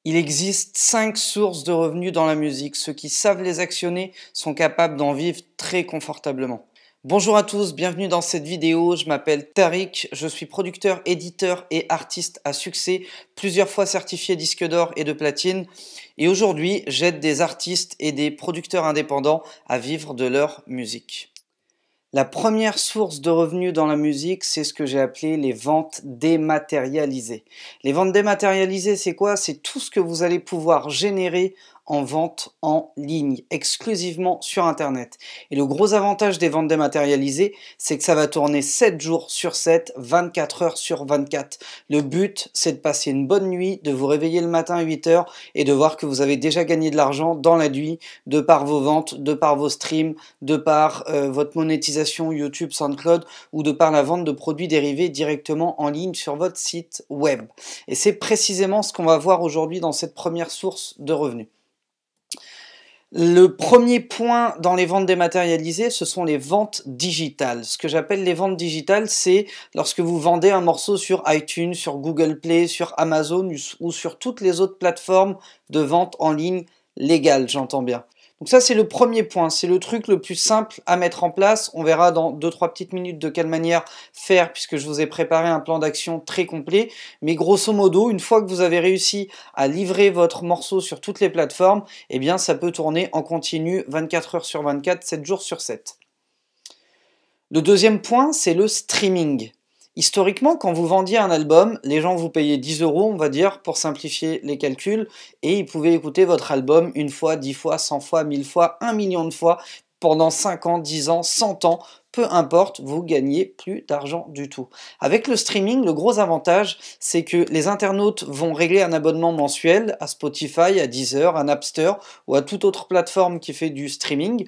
Il existe 5 sources de revenus dans la musique. Ceux qui savent les actionner sont capables d'en vivre très confortablement. Bonjour à tous, bienvenue dans cette vidéo. Je m'appelle Tariq, je suis producteur, éditeur et artiste à succès, plusieurs fois certifié disque d'or et de platine. Et aujourd'hui, j'aide des artistes et des producteurs indépendants à vivre de leur musique. La première source de revenus dans la musique, c'est ce que j'ai appelé les ventes dématérialisées. Les ventes dématérialisées, c'est quoi? C'est tout ce que vous allez pouvoir générer en vente en ligne, exclusivement sur Internet. Et le gros avantage des ventes dématérialisées, c'est que ça va tourner 7 jours sur 7, 24 heures sur 24. Le but, c'est de passer une bonne nuit, de vous réveiller le matin à 8 heures et de voir que vous avez déjà gagné de l'argent dans la nuit, de par vos ventes, de par vos streams, de par votre monétisation YouTube, SoundCloud ou de par la vente de produits dérivés directement en ligne sur votre site web. Et c'est précisément ce qu'on va voir aujourd'hui dans cette première source de revenus. Le premier point dans les ventes dématérialisées, ce sont les ventes digitales. Ce que j'appelle les ventes digitales, c'est lorsque vous vendez un morceau sur iTunes, sur Google Play, sur Amazon ou sur toutes les autres plateformes de vente en ligne légales, j'entends bien. Donc ça, c'est le premier point, c'est le truc le plus simple à mettre en place. On verra dans 2-3 petites minutes de quelle manière faire, puisque je vous ai préparé un plan d'action très complet. Mais grosso modo, une fois que vous avez réussi à livrer votre morceau sur toutes les plateformes, eh bien ça peut tourner en continu 24 heures sur 24, 7 jours sur 7. Le deuxième point, c'est le streaming. Historiquement, quand vous vendiez un album, les gens vous payaient 10 euros, on va dire, pour simplifier les calculs, et ils pouvaient écouter votre album une fois, 10 fois, 100 fois, 1000 fois, 1 million de fois, pendant 5 ans, 10 ans, 100 ans, peu importe, vous gagnez plus d'argent du tout. Avec le streaming, le gros avantage, c'est que les internautes vont régler un abonnement mensuel à Spotify, à Deezer, à Napster ou à toute autre plateforme qui fait du streaming,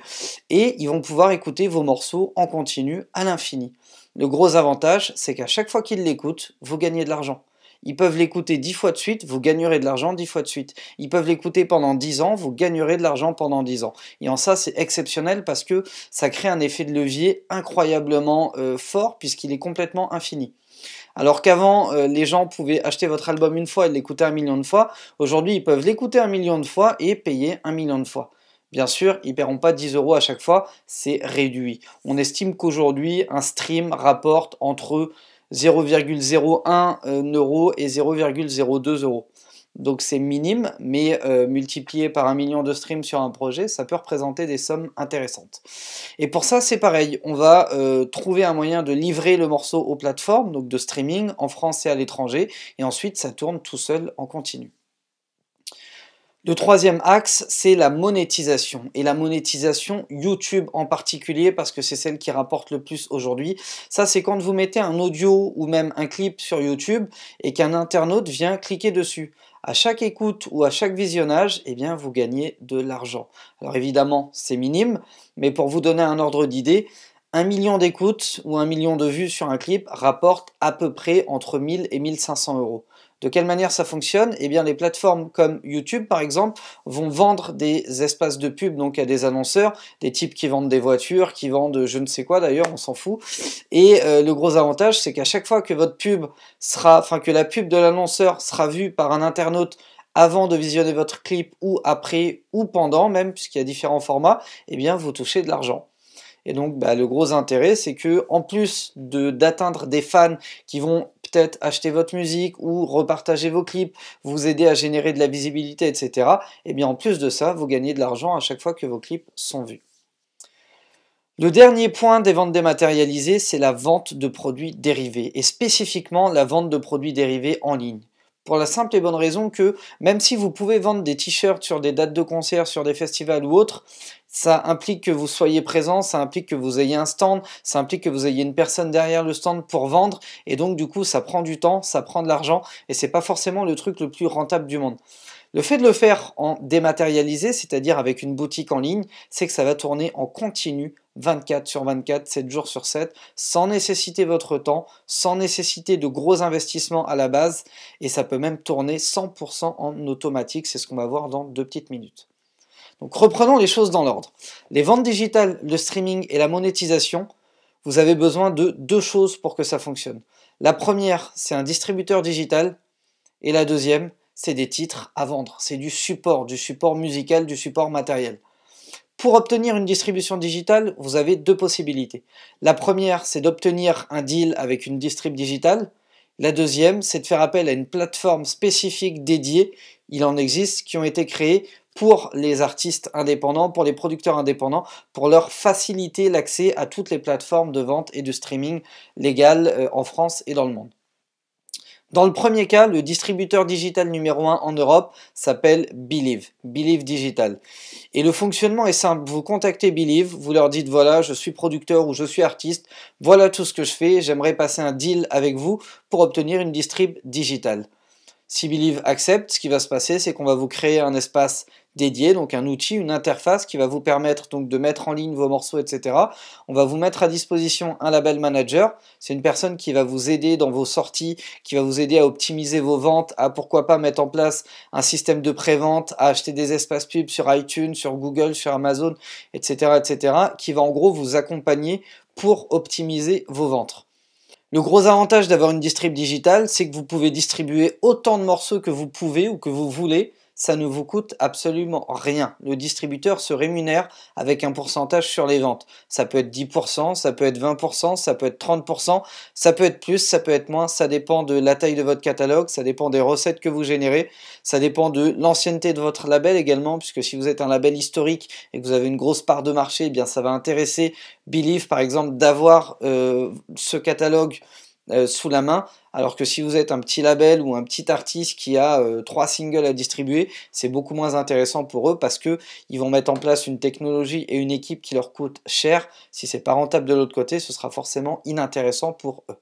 et ils vont pouvoir écouter vos morceaux en continu à l'infini. Le gros avantage, c'est qu'à chaque fois qu'ils l'écoutent, vous gagnez de l'argent. Ils peuvent l'écouter 10 fois de suite, vous gagnerez de l'argent 10 fois de suite. Ils peuvent l'écouter pendant 10 ans, vous gagnerez de l'argent pendant 10 ans. Et en ça, c'est exceptionnel parce que ça crée un effet de levier incroyablement fort puisqu'il est complètement infini. Alors qu'avant, les gens pouvaient acheter votre album une fois et l'écouter 1 million de fois. Aujourd'hui, ils peuvent l'écouter 1 million de fois et payer 1 million de fois. Bien sûr, ils ne paieront pas 10 euros à chaque fois, c'est réduit. On estime qu'aujourd'hui, un stream rapporte entre 0,01 euro et 0,02 euros. Donc c'est minime, mais multiplié par 1 million de streams sur un projet, ça peut représenter des sommes intéressantes. Et pour ça, c'est pareil, on va trouver un moyen de livrer le morceau aux plateformes, donc de streaming, en France et à l'étranger, et ensuite ça tourne tout seul en continu. Le troisième axe, c'est la monétisation. Et la monétisation YouTube en particulier, parce que c'est celle qui rapporte le plus aujourd'hui. Ça, c'est quand vous mettez un audio ou même un clip sur YouTube et qu'un internaute vient cliquer dessus. À chaque écoute ou à chaque visionnage, eh bien, vous gagnez de l'argent. Alors évidemment, c'est minime, mais pour vous donner un ordre d'idée, 1 million d'écoutes ou 1 million de vues sur un clip rapporte à peu près entre 1000 et 1500 euros. De quelle manière ça fonctionne? Eh bien, les plateformes comme YouTube, par exemple, vont vendre des espaces de pub donc à des annonceurs, des types qui vendent des voitures, qui vendent je ne sais quoi d'ailleurs, on s'en fout. Et le gros avantage, c'est qu'à chaque fois que votre pub sera, enfin que la pub de l'annonceur sera vue par un internaute avant de visionner votre clip ou après ou pendant même, puisqu'il y a différents formats, eh bien, vous touchez de l'argent. Et donc, le gros intérêt, c'est que en plus d'atteindre des fans qui vont peut-être acheter votre musique ou repartager vos clips, vous aider à générer de la visibilité, etc., et bien en plus de ça, vous gagnez de l'argent à chaque fois que vos clips sont vus. Le dernier point des ventes dématérialisées, c'est la vente de produits dérivés, et spécifiquement la vente de produits dérivés en ligne. Pour la simple et bonne raison que même si vous pouvez vendre des t-shirts sur des dates de concert, sur des festivals ou autres, ça implique que vous soyez présent, ça implique que vous ayez un stand, ça implique que vous ayez une personne derrière le stand pour vendre, et donc du coup ça prend du temps, ça prend de l'argent, et c'est pas forcément le truc le plus rentable du monde. Le fait de le faire en dématérialisé, c'est-à-dire avec une boutique en ligne, c'est que ça va tourner en continu 24 sur 24, 7 jours sur 7, sans nécessiter votre temps, sans nécessiter de gros investissements à la base, et ça peut même tourner 100% en automatique, c'est ce qu'on va voir dans 2 petites minutes. Donc reprenons les choses dans l'ordre. Les ventes digitales, le streaming et la monétisation, vous avez besoin de 2 choses pour que ça fonctionne. La première, c'est un distributeur digital, et la deuxième, c'est des titres à vendre, c'est du support musical, du support matériel. Pour obtenir une distribution digitale, vous avez deux possibilités. La première, c'est d'obtenir un deal avec une distrib digitale. La deuxième, c'est de faire appel à une plateforme spécifique dédiée. Il en existe qui ont été créées pour les artistes indépendants, pour les producteurs indépendants, pour leur faciliter l'accès à toutes les plateformes de vente et de streaming légales en France et dans le monde. Dans le premier cas, le distributeur digital numéro 1 en Europe s'appelle Believe, Believe Digital. Et le fonctionnement est simple, vous contactez Believe, vous leur dites voilà, je suis producteur ou je suis artiste, voilà tout ce que je fais, j'aimerais passer un deal avec vous pour obtenir une distrib digitale. Si Believe accepte, ce qui va se passer, c'est qu'on va vous créer un espace dédié, donc un outil, une interface qui va vous permettre donc de mettre en ligne vos morceaux, etc. On va vous mettre à disposition un label manager. C'est une personne qui va vous aider dans vos sorties, qui va vous aider à optimiser vos ventes, à pourquoi pas mettre en place un système de pré-vente, à acheter des espaces pubs sur iTunes, sur Google, sur Amazon, etc., etc., qui va en gros vous accompagner pour optimiser vos ventes. Le gros avantage d'avoir une distrib digitale, c'est que vous pouvez distribuer autant de morceaux que vous pouvez ou que vous voulez, ça ne vous coûte absolument rien. Le distributeur se rémunère avec un pourcentage sur les ventes. Ça peut être 10%, ça peut être 20%, ça peut être 30%, ça peut être plus, ça peut être moins, ça dépend de la taille de votre catalogue, ça dépend des recettes que vous générez, ça dépend de l'ancienneté de votre label également, puisque si vous êtes un label historique et que vous avez une grosse part de marché, eh bien ça va intéresser Believe par exemple d'avoir ce catalogue sous la main, alors que si vous êtes un petit label ou un petit artiste qui a 3 singles à distribuer, c'est beaucoup moins intéressant pour eux parce que ils vont mettre en place une technologie et une équipe qui leur coûte cher. Si c'est pas rentable de l'autre côté, ce sera forcément inintéressant pour eux.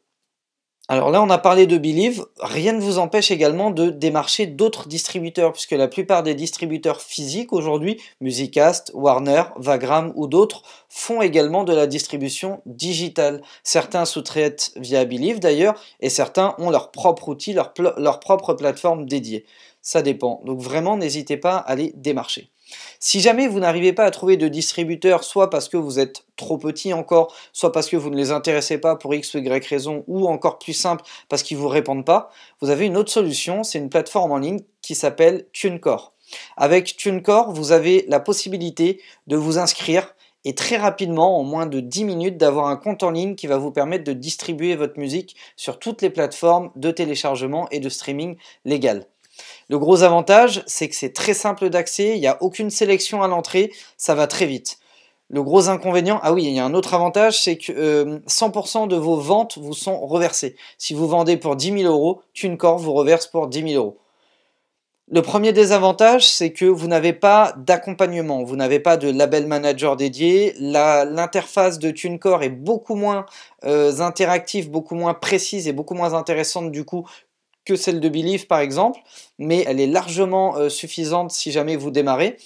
Alors là, on a parlé de Believe, rien ne vous empêche également de démarcher d'autres distributeurs, puisque la plupart des distributeurs physiques aujourd'hui, Musicast, Warner, Vagram ou d'autres, font également de la distribution digitale. Certains sous-traitent via Believe d'ailleurs, et certains ont leur propre outil, leur propre plateforme dédiée. Ça dépend, donc vraiment n'hésitez pas à les démarcher. Si jamais vous n'arrivez pas à trouver de distributeur, soit parce que vous êtes trop petit encore, soit parce que vous ne les intéressez pas pour X ou Y raison, ou encore plus simple, parce qu'ils ne vous répondent pas, vous avez une autre solution, c'est une plateforme en ligne qui s'appelle TuneCore. Avec TuneCore, vous avez la possibilité de vous inscrire et très rapidement, en moins de 10 minutes, d'avoir un compte en ligne qui va vous permettre de distribuer votre musique sur toutes les plateformes de téléchargement et de streaming légal. Le gros avantage, c'est que c'est très simple d'accès, il n'y a aucune sélection à l'entrée, ça va très vite. Le gros inconvénient, ah oui, il y a un autre avantage, c'est que 100% de vos ventes vous sont reversées. Si vous vendez pour 10 000 €, TuneCore vous reverse pour 10 000 €. Le premier désavantage, c'est que vous n'avez pas d'accompagnement, vous n'avez pas de label manager dédié, l'interface de TuneCore est beaucoup moins interactive, beaucoup moins précise et beaucoup moins intéressante du coup que celle de Believe par exemple, mais elle est largement suffisante si jamais vous démarrez.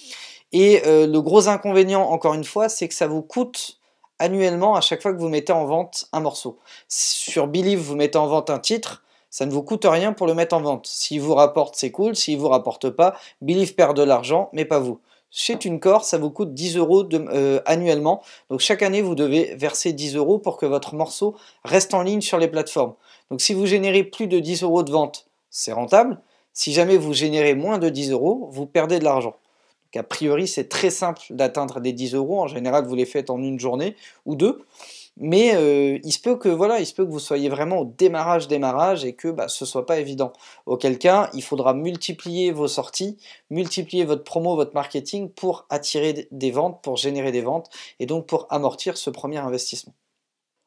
Et le gros inconvénient, encore une fois, c'est que ça vous coûte annuellement à chaque fois que vous mettez en vente un morceau. Sur Believe, vous mettez en vente un titre, ça ne vous coûte rien pour le mettre en vente. S'il vous rapporte, c'est cool, s'il ne vous rapporte pas, Believe perd de l'argent, mais pas vous. Chez TuneCore, ça vous coûte 10 € annuellement. Donc chaque année, vous devez verser 10 € pour que votre morceau reste en ligne sur les plateformes. Donc si vous générez plus de 10 € de vente, c'est rentable. Si jamais vous générez moins de 10 €, vous perdez de l'argent. Donc a priori, c'est très simple d'atteindre des 10 €. En général, vous les faites en une journée ou deux. Mais il se peut que voilà, il se peut que vous soyez vraiment au démarrage et que ce soit pas évident. Auquel cas, il faudra multiplier vos sorties, multiplier votre promo, votre marketing pour attirer des ventes, pour générer des ventes et donc pour amortir ce premier investissement.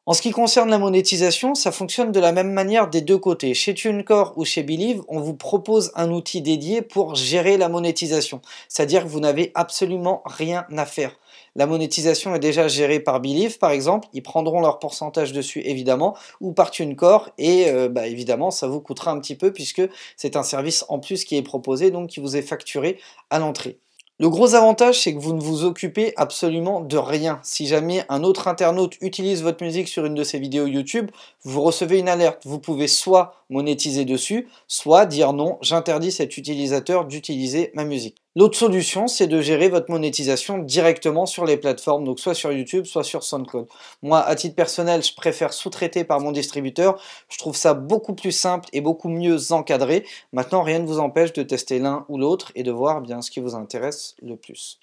En ce qui concerne la monétisation, ça fonctionne de la même manière des deux côtés. Chez TuneCore ou chez Believe, on vous propose un outil dédié pour gérer la monétisation. C'est-à-dire que vous n'avez absolument rien à faire. La monétisation est déjà gérée par Believe, par exemple. Ils prendront leur pourcentage dessus, évidemment, ou par TuneCore. Et évidemment, ça vous coûtera un petit peu puisque c'est un service en plus qui est proposé, donc qui vous est facturé à l'entrée. Le gros avantage, c'est que vous ne vous occupez absolument de rien. Si jamais un autre internaute utilise votre musique sur une de ses vidéos YouTube, vous recevez une alerte. Vous pouvez soit monétiser dessus, soit dire non, j'interdis cet utilisateur d'utiliser ma musique. L'autre solution, c'est de gérer votre monétisation directement sur les plateformes, donc soit sur YouTube, soit sur SoundCloud. Moi, à titre personnel, je préfère sous-traiter par mon distributeur. Je trouve ça beaucoup plus simple et beaucoup mieux encadré. Maintenant, rien ne vous empêche de tester l'un ou l'autre et de voir bien ce qui vous intéresse le plus.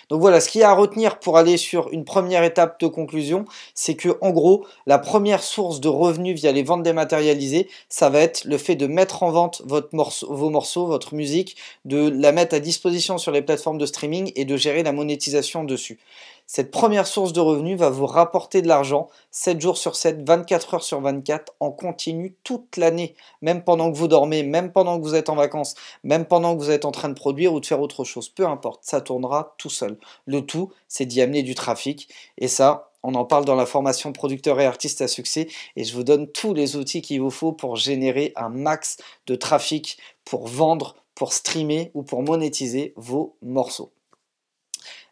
Donc voilà, ce qu'il y a à retenir pour aller sur une première étape de conclusion, c'est que en gros, la première source de revenus via les ventes dématérialisées, ça va être le fait de mettre en vente vos morceaux, votre musique, de la mettre à disposition sur les plateformes de streaming et de gérer la monétisation dessus. Cette première source de revenus va vous rapporter de l'argent 7 jours sur 7, 24 heures sur 24, en continu toute l'année, même pendant que vous dormez, même pendant que vous êtes en vacances, même pendant que vous êtes en train de produire ou de faire autre chose, peu importe, ça tournera tout seul. Le tout, c'est d'y amener du trafic, et ça, on en parle dans la formation producteur et artiste à succès, et je vous donne tous les outils qu'il vous faut pour générer un max de trafic, pour vendre, pour streamer ou pour monétiser vos morceaux.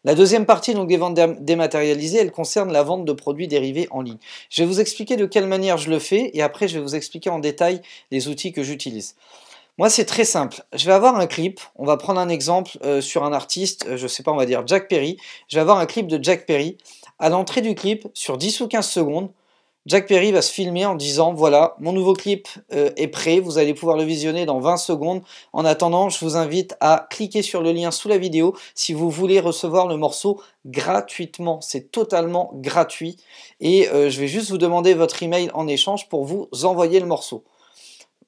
La deuxième partie donc, des ventes dématérialisées, elle concerne la vente de produits dérivés en ligne. Je vais vous expliquer de quelle manière je le fais et après je vais vous expliquer en détail les outils que j'utilise. Moi c'est très simple, je vais avoir un clip, on va prendre un exemple sur un artiste, je sais pas, on va dire Jack Perry. Je vais avoir un clip de Jack Perry. À l'entrée du clip, sur 10 ou 15 secondes, Jack Perry va se filmer en disant voilà, mon nouveau clip est prêt, vous allez pouvoir le visionner dans 20 secondes. En attendant, je vous invite à cliquer sur le lien sous la vidéo si vous voulez recevoir le morceau gratuitement. C'est totalement gratuit et je vais juste vous demander votre email en échange pour vous envoyer le morceau.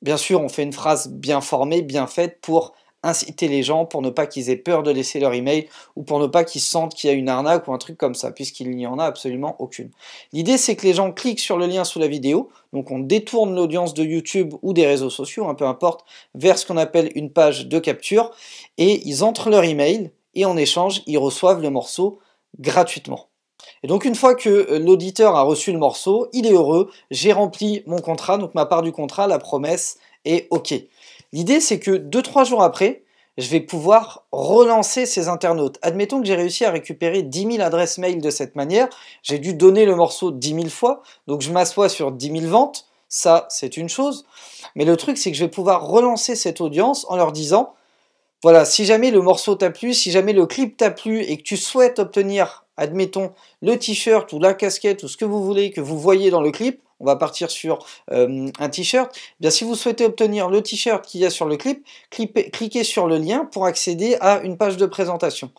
Bien sûr, on fait une phrase bien formée, bien faite pour inciter les gens, pour ne pas qu'ils aient peur de laisser leur email ou pour ne pas qu'ils sentent qu'il y a une arnaque ou un truc comme ça, puisqu'il n'y en a absolument aucune. L'idée, c'est que les gens cliquent sur le lien sous la vidéo, donc on détourne l'audience de YouTube ou des réseaux sociaux, peu importe, vers ce qu'on appelle une page de capture, et ils entrent leur email, et en échange, ils reçoivent le morceau gratuitement. Et donc une fois que l'auditeur a reçu le morceau, il est heureux, j'ai rempli mon contrat, donc ma part du contrat, la promesse est OK. L'idée c'est que 2-3 jours après, je vais pouvoir relancer ces internautes. Admettons que j'ai réussi à récupérer 10 000 adresses mail de cette manière, j'ai dû donner le morceau 10 000 fois, donc je m'assois sur 10 000 ventes, ça c'est une chose, mais le truc c'est que je vais pouvoir relancer cette audience en leur disant voilà, si jamais le morceau t'a plu, si jamais le clip t'a plu et que tu souhaites obtenir, admettons, le t-shirt ou la casquette ou ce que vous voulez que vous voyez dans le clip, on va partir sur un t-shirt, eh bien si vous souhaitez obtenir le t-shirt qu'il y a sur le clip, cliquez sur le lien pour accéder à une page de présentation.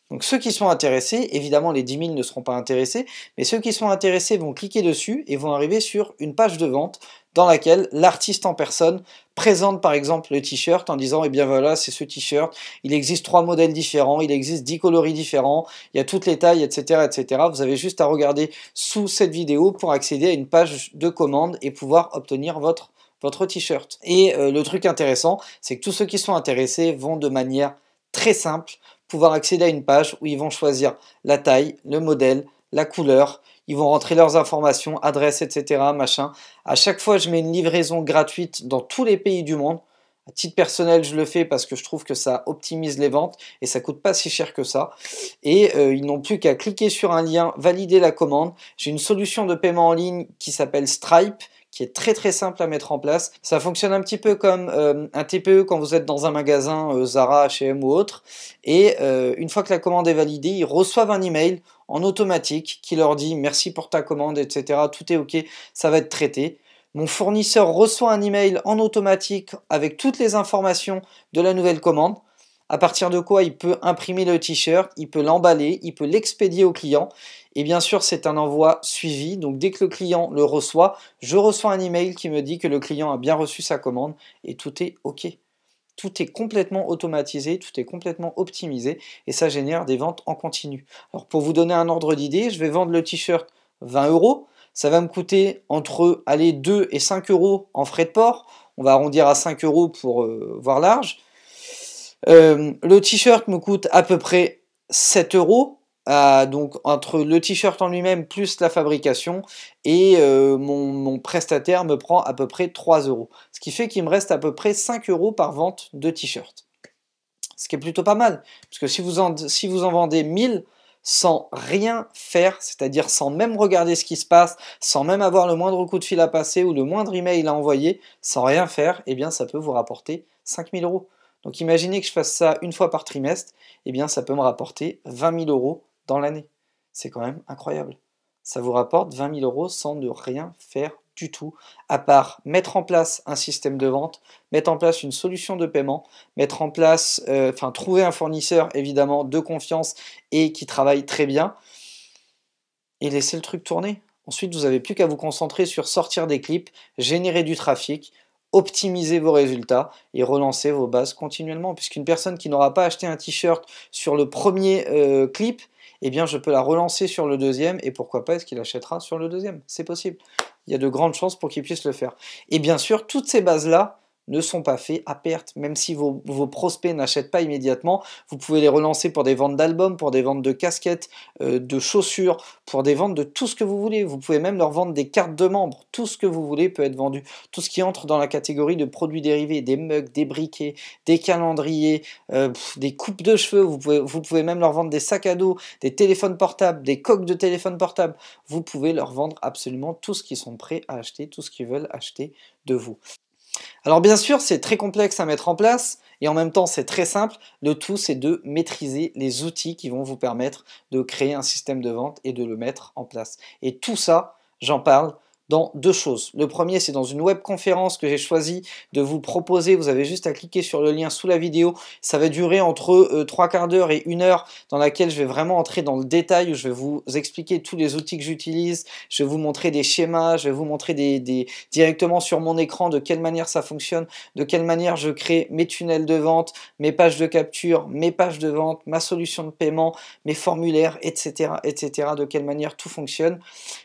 Donc ceux qui sont intéressés, évidemment les 10 000 ne seront pas intéressés, mais ceux qui sont intéressés vont cliquer dessus et vont arriver sur une page de vente dans laquelle l'artiste en personne présente par exemple le t-shirt en disant eh bien voilà c'est ce t-shirt, il existe 3 modèles différents, il existe 10 coloris différents, il y a toutes les tailles etc. etc. Vous avez juste à regarder sous cette vidéo pour accéder à une page de commande et pouvoir obtenir votre t-shirt. Et le truc intéressant c'est que tous ceux qui sont intéressés vont de manière très simple pouvoir accéder à une page où ils vont choisir la taille, le modèle, la couleur, ils vont rentrer leurs informations, adresse, etc. machin. À chaque fois, je mets une livraison gratuite dans tous les pays du monde. À titre personnel, je le fais parce que je trouve que ça optimise les ventes et ça coûte pas si cher que ça. Et ils n'ont plus qu'à cliquer sur un lien, valider la commande. J'ai une solution de paiement en ligne qui s'appelle Stripe, qui est très simple à mettre en place. Ça fonctionne un petit peu comme un TPE quand vous êtes dans un magasin Zara, H&M ou autre. Et une fois que la commande est validée, ils reçoivent un email en automatique qui leur dit merci pour ta commande, etc. Tout est OK, ça va être traité. Mon fournisseur reçoit un email en automatique avec toutes les informations de la nouvelle commande. À partir de quoi il peut imprimer le t-shirt, il peut l'emballer, il peut l'expédier au client. Et bien sûr, c'est un envoi suivi. Donc dès que le client le reçoit, je reçois un email qui me dit que le client a bien reçu sa commande et tout est OK. Tout est complètement automatisé, tout est complètement optimisé et ça génère des ventes en continu. Alors pour vous donner un ordre d'idée, je vais vendre le t-shirt 20 €. Ça va me coûter entre 2 et 5 € en frais de port. On va arrondir à 5 € pour voir large. Le t-shirt me coûte à peu près 7 €. Donc entre le t-shirt en lui-même plus la fabrication et mon prestataire me prend à peu près 3 €. Ce qui fait qu'il me reste à peu près 5 € par vente de t-shirt. Ce qui est plutôt pas mal, parce que si vous en vendez 1000 sans rien faire, c'est-à-dire sans même regarder ce qui se passe, sans même avoir le moindre coup de fil à passer ou le moindre email à envoyer, sans rien faire, eh bien ça peut vous rapporter 5 000 €. Donc imaginez que je fasse ça une fois par trimestre, eh bien ça peut me rapporter 20 000 euros dans l'année. C'est quand même incroyable. Ça vous rapporte 20 000 euros sans ne rien faire du tout, à part mettre en place un système de vente, mettre en place une solution de paiement, mettre en place, trouver un fournisseur évidemment de confiance et qui travaille très bien, et laisser le truc tourner. Ensuite, vous n'avez plus qu'à vous concentrer sur sortir des clips, générer du trafic, optimiser vos résultats et relancer vos bases continuellement. Puisqu'une personne qui n'aura pas acheté un t-shirt sur le premier clip, eh bien je peux la relancer sur le deuxième et pourquoi pas est-ce qu'il achètera sur le deuxième. C'est possible. Il y a de grandes chances pour qu'il puisse le faire. Et bien sûr, toutes ces bases-là ne sont pas faites à perte. Même si vos prospects n'achètent pas immédiatement, vous pouvez les relancer pour des ventes d'albums, pour des ventes de casquettes, de chaussures, pour des ventes de tout ce que vous voulez. Vous pouvez même leur vendre des cartes de membres. Tout ce que vous voulez peut être vendu. Tout ce qui entre dans la catégorie de produits dérivés, des mugs, des briquets, des calendriers, des coupes de cheveux. Vous pouvez même leur vendre des sacs à dos, des téléphones portables, des coques de téléphone portable. Vous pouvez leur vendre absolument tout ce qu'ils sont prêts à acheter, tout ce qu'ils veulent acheter de vous. Alors bien sûr, c'est très complexe à mettre en place et en même temps c'est très simple. Le tout, c'est de maîtriser les outils qui vont vous permettre de créer un système de vente et de le mettre en place. Et tout ça, j'en parle dans deux choses. Le premier, c'est dans une webconférence que j'ai choisi de vous proposer. Vous avez juste à cliquer sur le lien sous la vidéo. Ça va durer entre 3/4 d'heure et 1 heure, dans laquelle je vais vraiment entrer dans le détail, où je vais vous expliquer tous les outils que j'utilise. Je vais vous montrer des schémas, je vais vous montrer directement sur mon écran de quelle manière ça fonctionne, de quelle manière je crée mes tunnels de vente, mes pages de capture, mes pages de vente, ma solution de paiement, mes formulaires, etc., etc., de quelle manière tout fonctionne.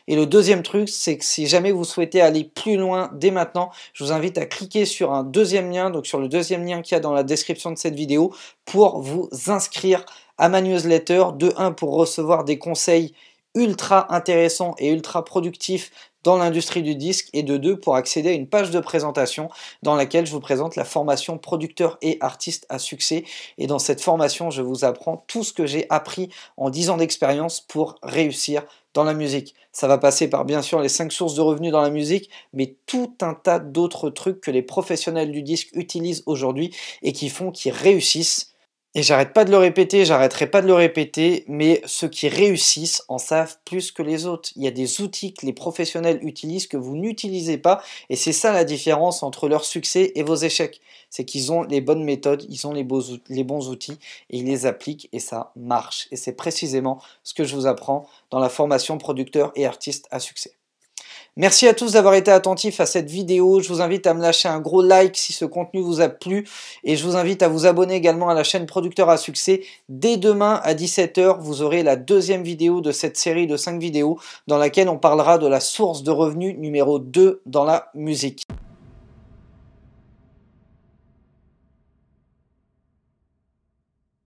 Et le deuxième truc, c'est que si jamais vous souhaitez aller plus loin dès maintenant, je vous invite à cliquer sur un deuxième lien, donc sur le deuxième lien qu'il y a dans la description de cette vidéo, pour vous inscrire à ma newsletter, de 1 pour recevoir des conseils ultra intéressants et ultra productifs dans l'industrie du disque, et de 2 pour accéder à une page de présentation dans laquelle je vous présente la formation producteur et artiste à succès. Et dans cette formation, je vous apprends tout ce que j'ai appris en 10 ans d'expérience pour réussir dans la musique. Ça va passer par bien sûr les 5 sources de revenus dans la musique, mais tout un tas d'autres trucs que les professionnels du disque utilisent aujourd'hui et qui font qu'ils réussissent. Et j'arrête pas de le répéter, j'arrêterai pas de le répéter, mais ceux qui réussissent en savent plus que les autres. Il y a des outils que les professionnels utilisent que vous n'utilisez pas, et c'est ça la différence entre leur succès et vos échecs. C'est qu'ils ont les bonnes méthodes, ils ont les bons outils, et ils les appliquent, et ça marche. Et c'est précisément ce que je vous apprends dans la formation producteur et artiste à succès. Merci à tous d'avoir été attentifs à cette vidéo. Je vous invite à me lâcher un gros like si ce contenu vous a plu. Et je vous invite à vous abonner également à la chaîne Producteur à Succès. Dès demain à 17 h, vous aurez la deuxième vidéo de cette série de 5 vidéos dans laquelle on parlera de la source de revenus numéro 2 dans la musique.